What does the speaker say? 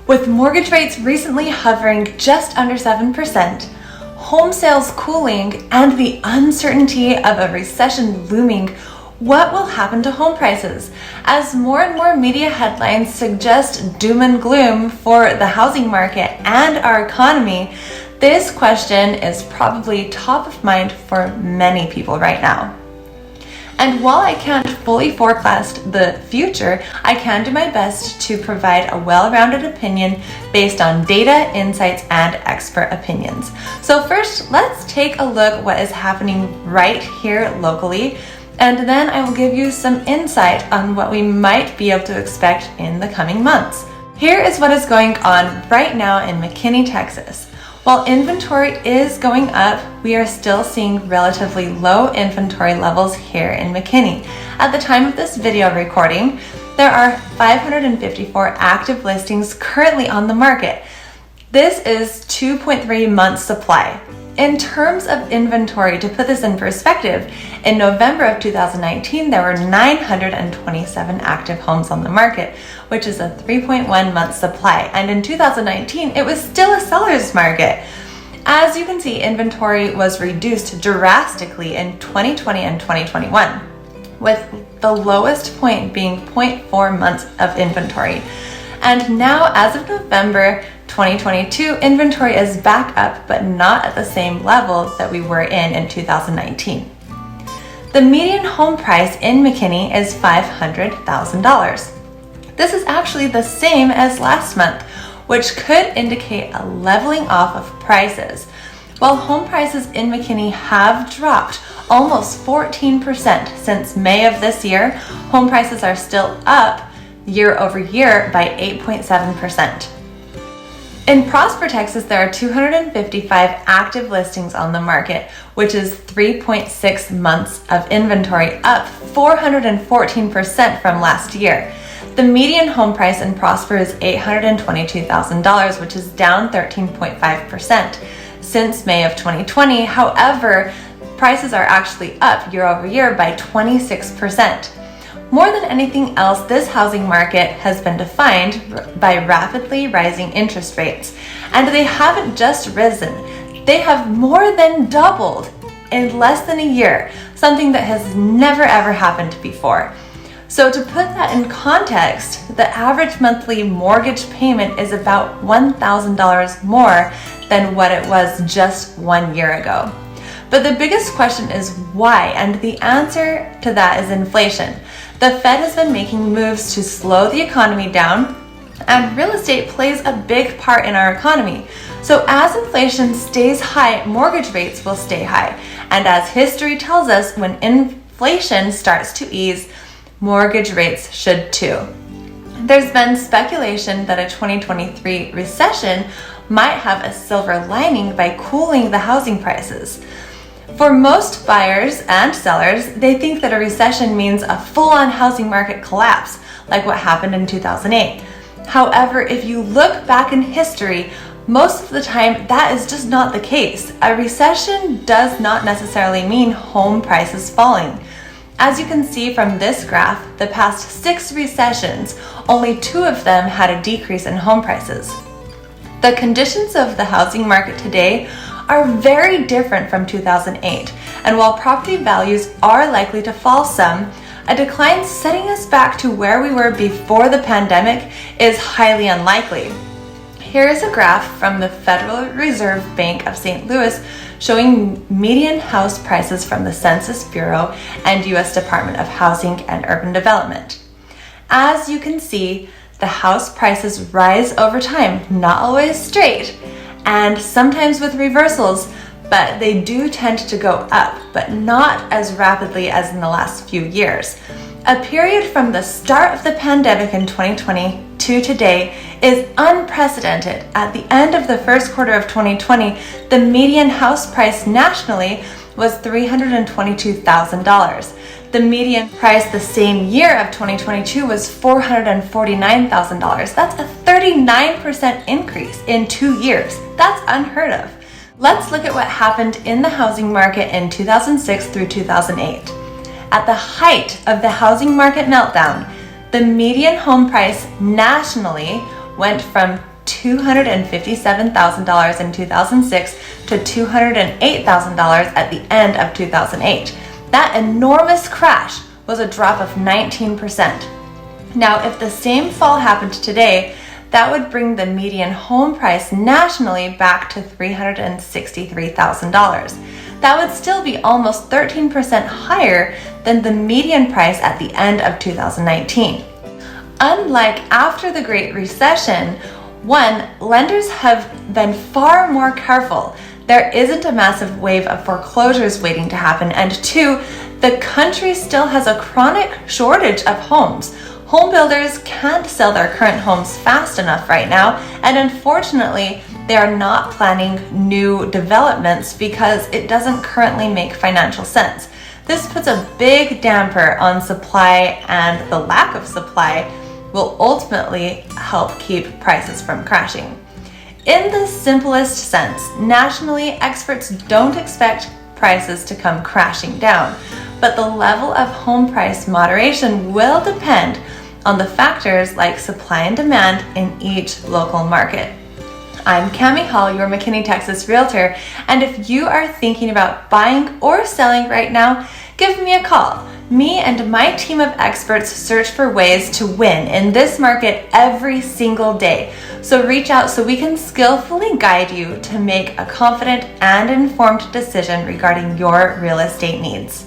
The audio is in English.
With mortgage rates recently hovering just under 7%, home sales cooling, and the uncertainty of a recession looming, what will happen to home prices? As more and more media headlines suggest doom and gloom for the housing market and our economy, this question is probably top of mind for many people right now. And while I can't fully forecast the future, I can do my best to provide a well-rounded opinion based on data, insights, and expert opinions. So first, let's take a look at what is happening right here locally, and then I will give you some insight on what we might be able to expect in the coming months. Here is what is going on right now in McKinney, Texas. While inventory is going up, we are still seeing relatively low inventory levels here in McKinney. At the time of this video recording, there are 554 active listings currently on the market. This is 2.3 months supply. In terms of inventory, to put this in perspective, in November of 2019, there were 927 active homes on the market, which is a 3.1 month supply. And in 2019, it was still a seller's market. As you can see, inventory was reduced drastically in 2020 and 2021, with the lowest point being 0.4 months of inventory. And now, as of November 2022, inventory is back up, but not at the same level that we were in 2019. The median home price in McKinney is $500,000. This is actually the same as last month, which could indicate a leveling off of prices. While home prices in McKinney have dropped almost 14% since May of this year, home prices are still up year over year by 8.7%. In Prosper, Texas, there are 255 active listings on the market, which is 3.6 months of inventory, up 414% from last year. The median home price in Prosper is $822,000, which is down 13.5% since May of 2020. However, prices are actually up year over year by 26%. More than anything else, this housing market has been defined by rapidly rising interest rates. And they haven't just risen, they have more than doubled in less than a year, something that has never ever happened before. So to put that in context, the average monthly mortgage payment is about $1,000 more than what it was just 1 year ago. But the biggest question is why, and the answer to that is inflation. The Fed has been making moves to slow the economy down, and real estate plays a big part in our economy. So as inflation stays high, mortgage rates will stay high. And as history tells us, when inflation starts to ease, mortgage rates should too. There's been speculation that a 2023 recession might have a silver lining by cooling the housing prices. For most buyers and sellers, they think that a recession means a full-on housing market collapse, like what happened in 2008. However, if you look back in history, most of the time that is just not the case. A recession does not necessarily mean home prices falling. As you can see from this graph, the past 6 recessions, only 2 of them had a decrease in home prices. The conditions of the housing market today are very different from 2008, and while property values are likely to fall some, a decline setting us back to where we were before the pandemic is highly unlikely. Here is a graph from the Federal Reserve Bank of St. Louis showing median house prices from the Census Bureau and U.S. Department of Housing and Urban Development. As you can see, the house prices rise over time, not always straight, and sometimes with reversals, but they do tend to go up, but not as rapidly as in the last few years. A period from the start of the pandemic in 2020 to today is unprecedented. At the end of the first quarter of 2020, the median house price nationally was $322,000. The median price the same year of 2022 was $449,000. That's a 39% increase in 2 years. That's unheard of. Let's look at what happened in the housing market in 2006 through 2008. At the height of the housing market meltdown, the median home price nationally went from $257,000 in 2006 to $208,000 at the end of 2008. That enormous crash was a drop of 19%. Now, if the same fall happened today, that would bring the median home price nationally back to $363,000. That would still be almost 13% higher than the median price at the end of 2019. Unlike after the Great Recession, one, lenders have been far more careful. There isn't a massive wave of foreclosures waiting to happen. And two, the country still has a chronic shortage of homes. Home builders can't sell their current homes fast enough right now, and unfortunately, they are not planning new developments because it doesn't currently make financial sense. This puts a big damper on supply, and the lack of supply will ultimately help keep prices from crashing. In the simplest sense, nationally, experts don't expect prices to come crashing down, but the level of home price moderation will depend on the factors like supply and demand in each local market. I'm Cami Hall, your McKinney Texas realtor, and if you are thinking about buying or selling right now, give me a call. Me and my team of experts search for ways to win in this market every single day. So reach out so we can skillfully guide you to make a confident and informed decision regarding your real estate needs.